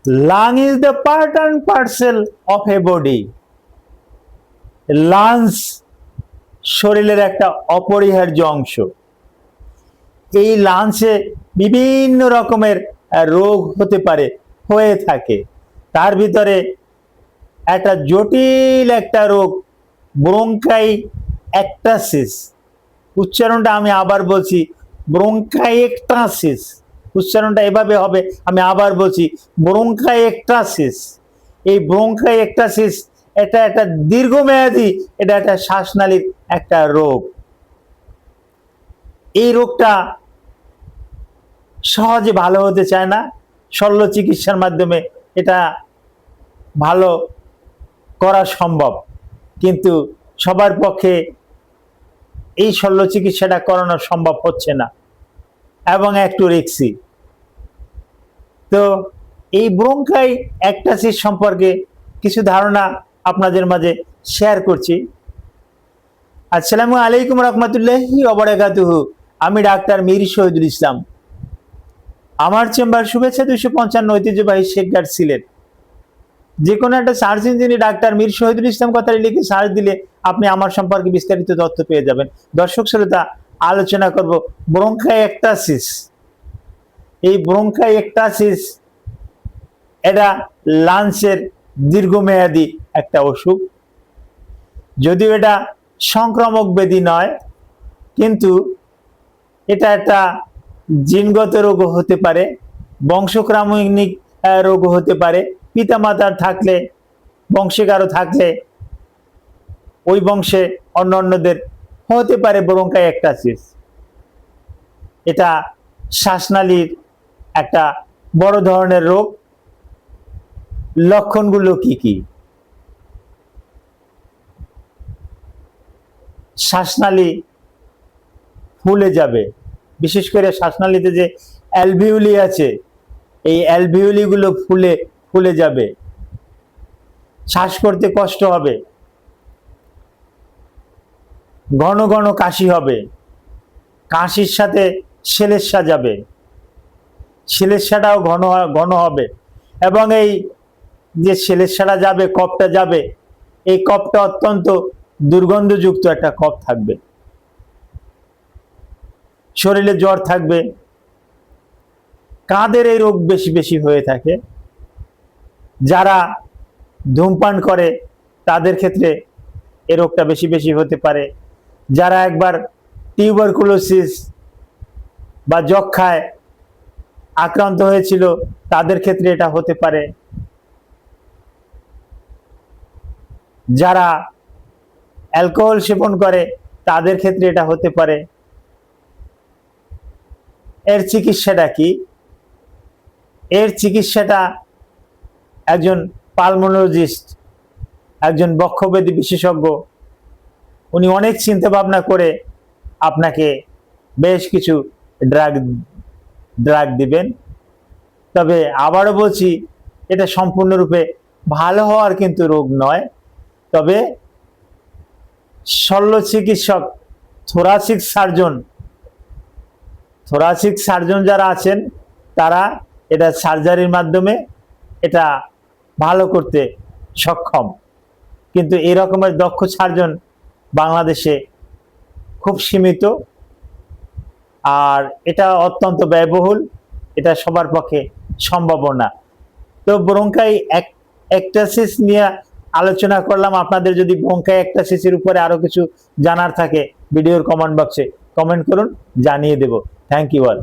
Lung is the part and parcel of a body. Lungs শরীরের একটা অপরিহার্য অংশ। এই লাংসে বিভিন্ন রকমের রোগ হতে পারে, হয়ে থাকে। তার ভিতরে একটা জটিল একটা রোগ ব্রঙ্কাইএক্টাসিস। উচ্চারণটা আমি আবার বলছি, ব্রঙ্কাইএক্টাসিস। উচ্চারণটা এভাবে হবে, আমি আবার বলছি, ব্রঙ্কাইএক্টাসিস। এই ব্রঙ্কাইএক্টাসিস এটা একটা দীর্ঘমেয়াদী, এটা একটা শ্বাসনালীর একটা রোগ। এই রোগটা সহজে ভালো হতে চায় না, শল্য চিকিৎসার মাধ্যমে এটা ভালো করা সম্ভব, কিন্তু সবার পক্ষে এই শল্য চিকিৎসাটা করানো সম্ভব হচ্ছে না এবং একটু রিস্কি। তো এই ব্রঙ্কাইএক্টাসিস সম্পর্কে কিছু ধারণা আপনাদের মাঝে শেয়ার করছি। আসসালামু আলাইকুম রহমতুল্লাহি ওয়া বারাকাতুহু। আমি ডাক্তার মীর শহীদুল ইসলাম। আমার চেম্বার শুভেচ্ছা 255 ঐতিহ্যবাহী শেখঘাট সিলেট। যে কোনো একটা সার্চ ইঞ্জিনে ডাক্তার মীর শহীদুল ইসলাম কথাটি লিখে সার্চ দিলে আপনি আমার সম্পর্কে বিস্তারিত তথ্য পেয়ে যাবেন। দর্শক শ্রোতা, আলোচনা করব ব্রঙ্কাইএক্টাসিস। এই ব্রঙ্কাইএক্টাসিস এটা লাংসের দীর্ঘমেয়াদী একটা অসুখ। যদিও এটা সংক্রামক ব্যাধি নয়, কিন্তু এটা একটা জিনগত রোগও হতে পারে, বংশক্রামণিক রোগও হতে পারে। পিতামাতার থাকলে, বংশে কারো থাকলে, ওই বংশে অন্যদের হতে পারে ব্রঙ্কাইএক্টাসিস। এটা শ্বাসনালীর একটা বড় ধরনের রোগ। লক্ষণগুলো কি কি? শ্বাসনালী ফুলে যাবে, বিশেষ করে শ্বাসনালীতে যে অ্যালভিউলি আছে, এই অ্যালভিউলি গুলো ফুলে যাবে, শ্বাস করতে কষ্ট হবে, ঘন ঘন কাশি হবে, কাশির সাথে শ্লেষ্মা যাবে, শ্লেষ্মাটাও ঘন ঘন হবে, এবং এই যে শ্লেষ্মাটা যাবে, কফটা যাবে, এই কফটা অত্যন্ত দুর্গন্ধযুক্ত একটা কফ থাকবে। শরীরে জ্বর থাকবে। কাদের এই রোগ বেশি বেশি হয়ে থাকে? যারা ধূমপান করে তাদের ক্ষেত্রে এই রোগটা বেশি বেশি হতে পারে। যারা একবার টিউবারকুলোসিস বা যক্ষ্মায় আক্রান্ত হয়েছিল তাদের ক্ষেত্রে এটা হতে পারে। যারা অ্যালকোহল সেবন করে তাদের ক্ষেত্রে এটা হতে পারে। এর চিকিৎসাটা কি? এর চিকিৎসাটা একজন পালমোনোলজিস্ট, একজন বক্ষব্যাধি বিশেষজ্ঞ, উনি অনেক চিন্তা ভাবনা করে আপনাকে বেশ কিছু ড্রাগ দিবেন। তবে আবারও বলছি, এটা সম্পূর্ণরূপে ভালো হওয়ার কিন্তু রোগ নয়। তবে শল্য চিকিৎসক, থোরাসিক সার্জন যারা আছেন তারা এটা সার্জারির মাধ্যমে এটা ভালো করতে সক্ষম। কিন্তু এই রকমের দক্ষ সার্জন বাংলাদেশে খুব সীমিত, আর এটা অত্যন্ত ব্যয়বহুল, এটা সবার পক্ষে সম্ভব না। তো ব্রঙ্কাইএক্টাসিস নিয়ে আলোচনা করলাম। আপনাদের যদি ব্রঙ্কাইএক্টাসিসের উপরে আরো কিছু জানার থাকে ভিডিওর কমেন্ট বক্সে কমেন্ট করুন, জানিয়ে দেব। Thank you all.